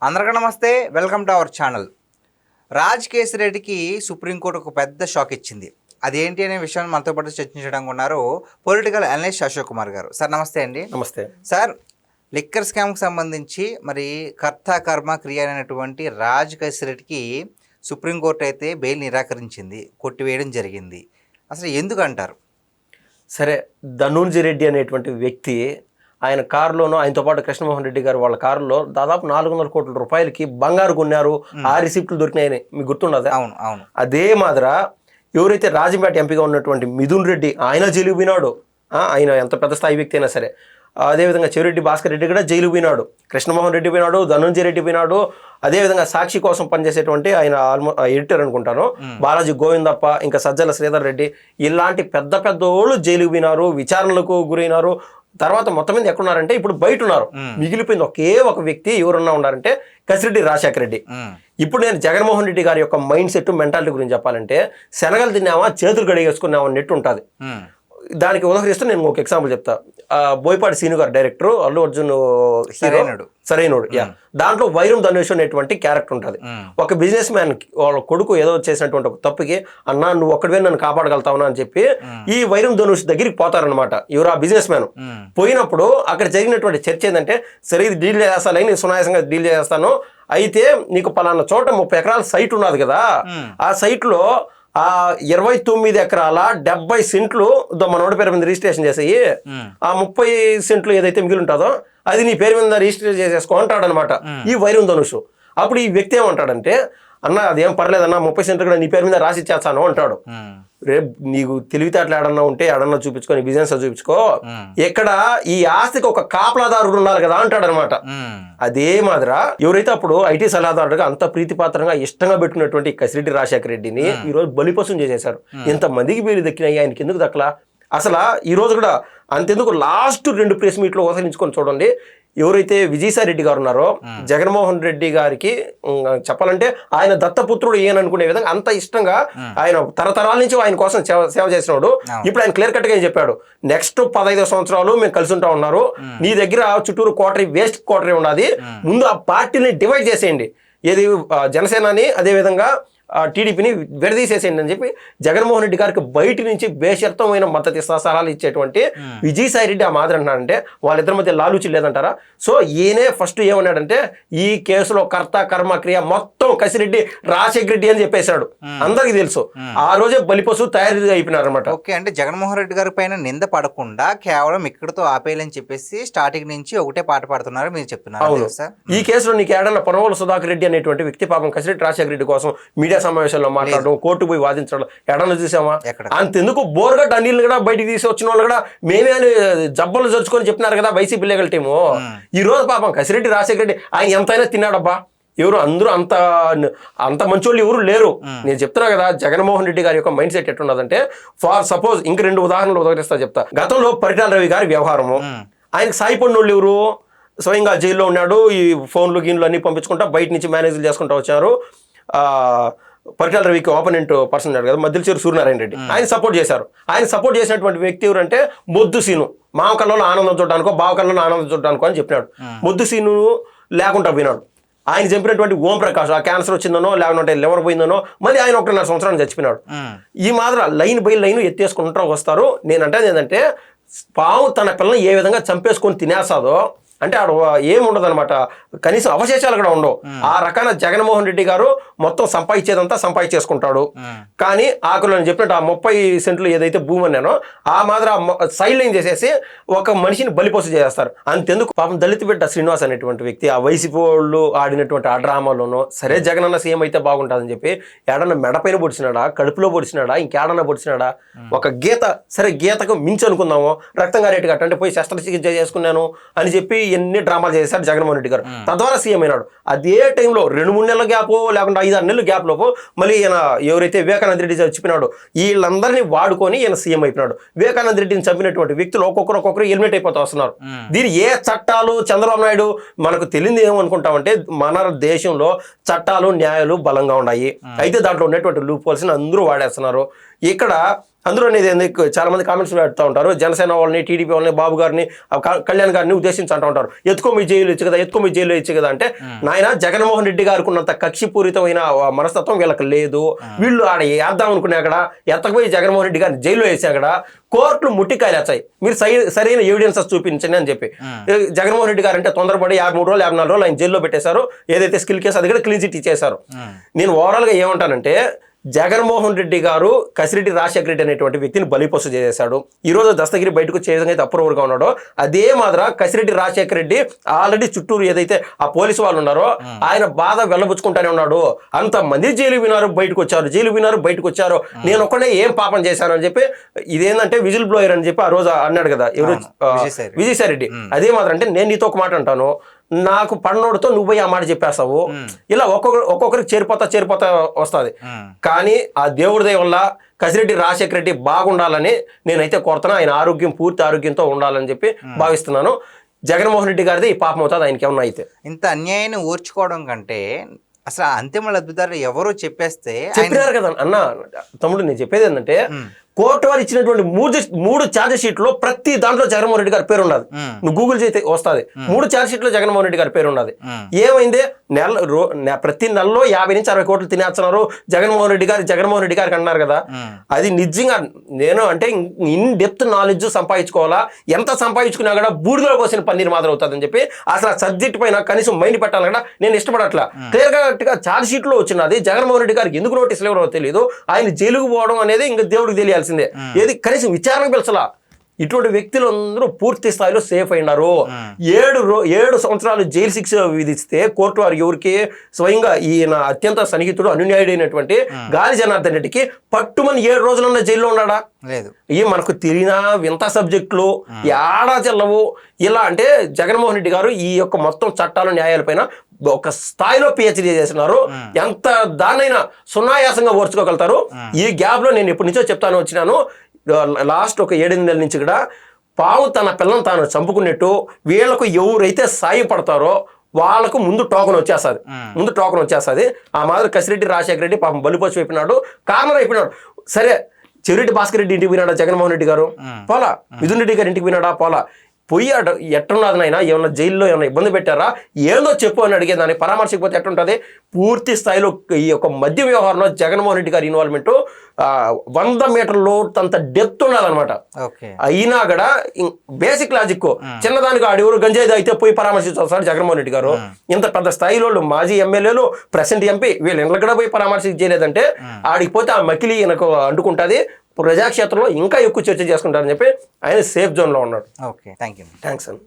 అందరికీ నమస్తే, welcome to our channel. Raj kesari రెడ్డికి సుప్రీంకోర్టు ఒక పెద్ద షాక్ ఇచ్చింది. అదేంటి అనే విషయాన్ని మనతో పాటు చర్చించడానికి ఉన్నారు పొలిటికల్ అనలిస్ట్ అశోక్ కుమార్ గారు. సార్ నమస్తే అండి. నమస్తే సార్. లిక్కర్ స్కామ్కి సంబంధించి మరి కర్త కర్మ క్రియ అనేటువంటి రాజ్ కేసరి రెడ్డికి సుప్రీంకోర్టు అయితే బెయిల్ నిరాకరించింది, కొట్టివేయడం జరిగింది. అసలు ఎందుకు అంటారు? సరే, ధనుంజయ రెడ్డి అనేటువంటి వ్యక్తి ఆయన కారులోనూ ఆయనతో పాటు కృష్ణమోహన్ రెడ్డి గారు వాళ్ళ కారులో దాదాపు 400 కోట్ల రూపాయలకి బంగారు కొన్నారు. ఆ రిసిప్ట్లు దొరికినాయని మీకు గుర్తుండదు? అవును అవును. అదే మాదిర ఎవరైతే రాజంపేట ఎంపీగా ఉన్నటువంటి మిథున్ రెడ్డి ఆయన జైలుకు పోయినాడు. ఆయన ఎంత పెద్ద స్థాయి వ్యక్తి అయినా సరే. అదేవిధంగా చెవిరెడ్డి భాస్కర్ రెడ్డి కూడా జైలుకు పోయినాడు. కృష్ణమోహన్ రెడ్డి పోయినాడు, ధనుంజయ రెడ్డి పోయినాడు. అదేవిధంగా సాక్షి కోసం పనిచేసేటువంటి ఆయన ఎడిటర్ అనుకుంటాను బాలాజీ గోవిందప్ప, ఇంకా సజ్జల శ్రీధర్ రెడ్డి, ఇలాంటి పెద్ద పెద్ద వాళ్ళు జైలుకు పోయినారు, విచారణలకు గురైనారు. తర్వాత మొత్తం మీద ఎక్కడున్నారంటే ఇప్పుడు బయట ఉన్నారు. మిగిలిపోయింది ఒకే ఒక వ్యక్తి, ఎవరున్నా ఉన్నారంటే కసిరెడ్డి రాజశేఖర రెడ్డి. ఇప్పుడు నేను జగన్మోహన్ రెడ్డి గారి యొక్క మైండ్ సెట్ మెంటాలిటీ గురించి చెప్పాలంటే, శనగలు తిన్నామా చేతులు గడిగేసుకున్నామా నెట్టు ఉంటుంది. దానికి ఉదాహరిస్తూ నేను ఒక ఎగ్జాంపుల్ చెప్తా. బోయపాటి సీను గారు డైరెక్టర్, అల్లు అర్జున్ సరైనడు దాంట్లో వైరం ధనుష్ అనేటువంటి క్యారెక్టర్ ఉంటుంది. ఒక బిజినెస్ మ్యాన్ వాళ్ళ కొడుకు ఏదో చేసినటువంటి ఒక తప్పుకి, అన్నా నువ్వు ఒక్కడివే నన్ను కాపాడగలుగుతావునా అని చెప్పి ఈ వైరం ధనుష్ దగ్గరికి పోతారనమాట. ఎవరు? ఆ బిజినెస్ మ్యాన్. పోయినప్పుడు అక్కడ జరిగినటువంటి చర్చ ఏంటంటే, సరే ఇది డీల్ చేస్తాను, నేను సునాయాసంగా డీల్ చేస్తాను, అయితే నీకు పలానా చోట 30 ఎకరాల సైట్ ఉన్నది కదా, ఆ సైట్లో 29 ఎకరాల 70 సెంట్లు మనోడి పేరు మీద రిజిస్ట్రేషన్ చేసేయి, ఆ 30 సెంట్లు ఏదైతే మిగిలి ఉంటుందో అది నీ పేరు మీద రిజిస్టర్ చేసేసుకో అంటాడనమాట ఈ వైరం ధనుష్. అప్పుడు ఈ వ్యక్తి ఏమంటాడంటే, అన్న అదేం పర్లేదన్నా 30 సెంట్లు కూడా నీ పేరు మీద రాసి ఇచ్చేస్తాను అంటాడు. రేపు నీకు తెలివితేటలు ఏడన్నా ఉంటే ఏడన్నా చూపించుకో, నీ బిజినెస్ చూపించుకో, ఎక్కడ ఈ ఆస్తికి ఒక కాపలాదారుడు ఉండాలి కదా అంటాడు అనమాట. అదే మాదిర ఎవరైతే అప్పుడు ఐటీ సలహాదారుడుగా అంత ప్రీతిపాత్రంగా ఇష్టంగా పెట్టుకున్నటువంటి కసిరెడ్డి రాజశేఖర రెడ్డిని ఈ రోజు బలిపశం చేసేశారు. ఎంతమందికి వీళ్ళు దక్కినాయి, ఆయనకి ఎందుకు దక్కలా? అసలు ఈ రోజు కూడా అంతెందుకు లాస్ట్ 2 ప్రెస్ మీట్లు వసలించుకొని చూడండి. ఎవరైతే విజయసాయి రెడ్డి గారు ఉన్నారో, జగన్మోహన్ రెడ్డి గారికి చెప్పాలంటే ఆయన దత్తపుత్రుడు ఈయన అనుకునే విధంగా అంత ఇష్టంగా ఆయన తరతరాల నుంచి ఆయన కోసం సేవ చేసినాడు. ఇప్పుడు ఆయన క్లియర్ కట్ గా చెప్పాడు, నెక్స్ట్ 15 సంవత్సరాలు మేము కలిసి ఉంటా ఉన్నారు, నీ దగ్గర చుట్టూరు కోటరీ వేస్ట్ కోటరీ ఉన్నది, ముందు ఆ పార్టీని డివైడ్ చేసేయండి, ఏది జనసేనని అదేవిధంగా టీడీపీని విడదీసేసేయండి అని చెప్పి జగన్మోహన్ రెడ్డి గారికి బయట నుంచి బేషరతమైన మద్దతు సలహాలు ఇచ్చేటువంటి విజయసాయి రెడ్డి ఆ మాదిరి అంటున్నాడంటే వాళ్ళిద్దరి మధ్య లాలూచి లేదంటారా? సో ఈయనే ఫస్ట్ ఏమన్నాడంటే, ఈ కేసులో కర్త కర్మ క్రియ మొత్తం కసిరెడ్డి రాజశేఖర రెడ్డి అని చెప్పేశాడు. అందరికి తెలుసు. ఆ రోజే బలిపశు తయారు అయిపోయినారు అనమాట. ఓకే, అంటే జగన్మోహన్ రెడ్డి గారి పైన నింద పడకుండా కేవలం ఇక్కడతో ఆపేయాలని చెప్పేసి స్టార్టింగ్ నుంచి ఒకటే పాట పాడుతున్నారు మీరు చెప్తున్నారు. ఈ కేసులో నీకు ఏడన్నా పొనవోలు సుధాకర్ రెడ్డి అనేటువంటి వ్యక్తి పాపం కసిరెడ్డి రాజశేఖర రెడ్డి కోసం మీడియా సమావేశాల్లో మాట్లాడడం, కోర్టు పోయి వాదించడం ఎడన్నా చూసామా? అంతెందుకు బోర్గట్ అనిల్ కూడా బయటికి తీసి వచ్చిన వాళ్ళు కూడా మేమే అని జబ్బలు జరుచుకొని చెప్పినారు కదా వైసీపీ లీగల్ టీము. ఈ రోజు పాపం కసిరెడ్డి రాజశేఖర రెడ్డి ఆయన ఎంతైనా తిన్నాడబ్బా. ఎవరు అందరూ అంత మంచోళ్ళు ఎవరు లేరు. నేను చెప్తున్నా కదా, జగన్మోహన్ రెడ్డి గారి యొక్క మైండ్ సెట్ ఎట్టున్నదంటే, ఫర్ సపోజ్ ఇంక 2 ఉదాహరణలు ఉదహరిస్తా చెప్తా. గతంలో పరిటాల రవి గారి వ్యవహారము, ఆయనకు సాయిపడినోళ్ళు ఎవరు? స్వయంగా జైల్లో ఉన్నాడు, ఈ ఫోన్లు గీన్లు అన్ని పంపించుకుంటా బయట నుంచి మేనేజ్లు చేసుకుంటూ వచ్చారు. పరిటాల రవికి ఆపోనెంట్ పర్సన్ ఉన్నాడు కదా, మద్దిలచేరు సూర్యనారాయణ రెడ్డి, ఆయన సపోర్ట్ చేశారు. ఆయన సపోర్ట్ చేసినటువంటి వ్యక్తి ఎవరంటే బొద్దు సీను. మామ కళ్ళలో ఆనందం చూడడానికో బావ కళ్ళలో ఆనందం చూడడానికో అని చెప్పినాడు. బొద్దు సీను లేకుండా పోయినాడు. ఆయన చంపినటువంటి ఓం ప్రకాష్ ఆ క్యాన్సర్ వచ్చిందనో లేకుంటే లివర్ పోయిందనో మళ్ళీ ఆయన 1.5 సంవత్సరాన్ని చచ్చిపోయినాడు. ఈ మాదిరి లైన్ బై లైన్ ఎత్తేసుకుంటూ వస్తారు. నేనంటే ఏంటంటే, పాము తన పిల్లని ఏ విధంగా చంపేసుకొని తినేస్తాదో అంటే ఆడ ఏముండదు అనమాట, కనీసం అవశేషాలు కూడా ఉండవు. ఆ రకాన జగన్మోహన్ రెడ్డి గారు మొత్తం సంపాదించేదంతా సంపాదించేసుకుంటాడు. కానీ ఆకులు అని చెప్పినట్టు ఆ 30 సెంట్లు ఏదైతే భూమి అన్నానో ఆ మాదిరి సైడ్ లైన్ చేసేసి ఒక మనిషిని బలిపోసు చేస్తారు. అంతెందుకు పాపం దళిత బిడ్డ శ్రీనివాస్ అనేటువంటి వ్యక్తి ఆ వైసీపీ వాళ్ళు ఆడినటువంటి ఆ డ్రామాలోనూ సరే జగనన్న సీఎం అయితే బాగుంటుందని చెప్పి ఏడన్నా మెడపైన పొడిచినాడా, కడుపులో పొడిచినాడా, ఇంకేడన్నా పొడిచినాడా? ఒక గీత, సరే గీతకు మించి అనుకుందాము, రక్తం గారేటి గట్ట అంటే పోయి శస్త్రచికిత్స చేసుకున్నాను అని చెప్పి ఎన్ని డ్రామాలు చేశారు జగన్మోహన్ రెడ్డి గారు. తద్వారా సీఎం అయినాడు. అదే టైంలో 2-3 నెలల గ్యాప్ లేకుండా 5-6 నెలల గ్యాప్ లోపు మళ్ళీ ఈయన ఎవరైతే వివేకానంద రెడ్డి చచ్చిపోయినాడు వీళ్ళందరినీ వాడుకొని ఈయన సీఎం అయిపోయినాడు. వివేకానంద రెడ్డిని చంపినటువంటి వ్యక్తులు ఒక్కొక్కరు ఎలిమినేట్ అయిపోతూ వస్తున్నారు. దీని ఏ చట్టాలు చంద్రబాబు నాయుడు మనకు తెలియదు ఏమనుకుంటామంటే, మన దేశంలో చట్టాలు న్యాయాలు బలంగా ఉన్నాయి. అయితే దాంట్లో ఉన్నటువంటి లూప్ హోల్స్ అందరూ వాడేస్తున్నారు. ఇక్కడ అందులో చాలా మంది కామెంట్స్ పెడతా ఉంటారు, జనసేన వాళ్ళని, టీడీపీ వాళ్ళని, బాబు గారిని, కళ్యాణ్ గారిని ఉద్దేశించి అంటూ ఉంటారు, ఎత్తుకోమి జైలు ఇచ్చు కదా, ఎత్తుకోమి జైలు ఇచ్చు కదా అంటే, నాయన జగన్మోహన్ రెడ్డి గారికి ఉన్నంత కక్షిపూరితమైన మనస్తత్వం వీళ్ళకి లేదు. వీళ్ళు ఆడ వేద్దాం అనుకునే అక్కడ ఎత్తకపోయి జగన్మోహన్ రెడ్డి గారిని జైల్లో వేసి అక్కడ కోర్టులు ముట్టికాయలు వచ్చాయి, మీరు సరైన ఎవిడెన్సెస్ చూపించండి అని చెప్పి. జగన్మోహన్ రెడ్డి గారు అంటే తొందరపడి 53 రోజులు 54 రోజులు ఆయన జైల్లో పెట్టేశారు. ఏదైతే స్కిల్ కేసు అది కూడా క్లీన్ చిట్ ఇచ్చేశారు. నేను ఓవరాల్గా ఏమంటానంటే, జగన్మోహన్ రెడ్డి గారు కసిరెడ్డి రాజశేఖర రెడ్డి అనేటువంటి వ్యక్తిని బలిపశు చేశాడు. ఈ రోజు దస్తగిరి బయటకు వచ్చే విధంగా అయితే అప్రూవర్గా ఉన్నాడో, అదే మాదిర కసిరెడ్డి రాజశేఖర రెడ్డి ఆల్రెడీ చుట్టూరు ఏదైతే ఆ పోలీసు వాళ్ళు ఉన్నారో ఆయన బాధ వెళ్ళబుచ్చుకుంటానే ఉన్నాడు. అంతమంది జైలు వినారు బయటకు వచ్చారు, నేను ఒక్కడే ఏం పాపం చేశాను అని చెప్పి, ఇదేంటంటే విజిల్ బ్లోయర్ అని చెప్పి ఆ రోజు అన్నాడు కదా ఎవరు, విజయసాయి రెడ్డి. అదే మాదిర అంటే నేను నీతో ఒక మాట అంటాను, నాకు పన్నోడితో నువ్వు పోయి ఆ మాట చెప్పేస్తావు, ఇలా ఒక్కొక్కరికి చేరిపోతా వస్తుంది. కానీ ఆ దేవుడి దయ వల్ల కసిరెడ్డి రాజశేఖర రెడ్డి బాగుండాలని నేనైతే కోరుతున్నా. ఆయన పూర్తి ఆరోగ్యంతో ఉండాలని చెప్పి భావిస్తున్నాను. జగన్మోహన్ రెడ్డి గారిది ఈ పాపం అవుతుంది ఆయనకి ఏమన్నా అయితే. ఇంత అన్యాయాన్ని ఓర్చుకోవడం కంటే అసలు అంతిమ లబ్ధిదారులు ఎవరో చెప్పేస్తే చెప్పినారు కదా అన్న. తమ్ముడు నేను చెప్పేది ఏంటంటే, కోర్టు వారు ఇచ్చినటువంటి మూడు ఛార్జ్ షీట్లో ప్రతి దాంట్లో జగన్మోహన్ రెడ్డి గారి పేరు ఉన్నది. నువ్వు గూగుల్ చేస్తే వస్తుంది. 3 ఛార్జ్ షీట్లో జగన్మోహన్ రెడ్డి గారి పేరు ఉన్నది. ఏమైంది, ప్రతి నెలలో 50 నుంచి 60 కోట్లు తినేస్తున్నారు జగన్మోహన్ రెడ్డి గారికి అన్నారు కదా. అది నిజంగా నేను అంటే ఇన్ డెప్త్ నాలెడ్జ్ సంపాదించుకోవాలా, ఎంత సంపాదించుకున్నా కూడా బూడిదలో పోసిన పన్నీరు మాత్రం అవుతుంది అని చెప్పి అసలు ఆ సబ్జెక్ట్ పైన కనీసం మైండ్ పెట్టాలి కూడా నేను ఇష్టపడట్లా. క్లియర్ గా ఛార్జ్ షీట్ లో వచ్చినది జగన్మోహన్ రెడ్డి గారికి ఎందుకు నోటీసులు ఎవరో తెలియదు, ఆయన జైలుకు పోవడం అనేది ఇంకా దేవుడికి తెలియాల్సిందే. ఏది కనీసం విచారణకు పిలిచలా. ఇటువంటి వ్యక్తులందరూ పూర్తి స్థాయిలో సేఫ్ అయినారు. 7 సంవత్సరాలు జైలు శిక్ష విధిస్తే కోర్టు వారు ఎవరికి, స్వయంగా ఈయన అత్యంత సన్నిహితుడు అనున్యాయుడైనటువంటి గాలి జనార్దన్ రెడ్డికి పట్టుమని 7 రోజులన్నా జైల్లో ఉన్నాడా? లేదు. ఈ మనకు తెలియనా వింత సబ్జెక్టులు ఏడా చెల్లవు. ఇలా అంటే జగన్మోహన్ రెడ్డి గారు ఈ యొక్క మొత్తం చట్టాలు న్యాయాలపైన ఒక స్థాయిలో పిహెచ్డీ చేస్తున్నారు. ఎంత దాన్నైనా సునాయాసంగా ఓర్చుకోగలుగుతారు. ఈ గ్యాప్ లో నేను ఎప్పటి నుంచో చెప్తాను వచ్చినాను, లాస్ట్ ఒక 7-8 నెలల నుంచి కూడా పాము తన పిల్లని తాను చంపుకున్నట్టు వీళ్ళకు ఎవరైతే సాయం పడతారో వాళ్ళకు ముందు టోకన్ వచ్చేస్తుంది. ఆ మాదిరి కసిరెడ్డి రాజశేఖర రెడ్డి పాపం బలిపోసి అయిపోయినాడు, కార్నర్ అయిపోయినాడు. సరే, చెవిరెడ్డి భాస్కర్ రెడ్డి ఇంటికి పోయినాడా జగన్మోహన్ రెడ్డి గారు? పోలా. మిథున్ రెడ్డి గారి ఇంటికి పోయినాడా? పోలా. పోయి ఎట్టున్నదనైనా ఏమన్నా జైల్లో ఏమైనా ఇబ్బంది పెట్టారా ఏందో చెప్పు అని అడిగేదాన్ని పరామర్శకపోతే ఎట్టుంటుంది. పూర్తి స్థాయిలో ఈ యొక్క మద్య వ్యవహారంలో జగన్మోహన్ రెడ్డి గారి ఇన్వాల్వ్మెంట్ 100 మీటర్లు అంత డెప్త్ ఉండాలన్నమాట. అయినా కూడా బేసిక్ లాజిక్ చిన్నదానికి ఆడెవరు గంజాయి అయితే పోయి పరామర్శించాలి జగన్మోహన్ రెడ్డి గారు. ఇంత పెద్ద స్థాయిలో మాజీ ఎమ్మెల్యేలు, ప్రెసెంట్ ఎంపీ వీళ్ళు ఇంట్లో కూడా పోయి పరామర్శ చేయలేదంటే ఆడికి పోతే ఆ మకిలి ఈయనకు అంటుకుంటుంది. ప్రజాక్షేత్రంలో ఇంకా ఎక్కువ చర్చ చేసుకుంటారని చెప్పి ఆయన సేఫ్ జోన్లో ఉన్నాడు. ఓకే, థ్యాంక్స్ అండి.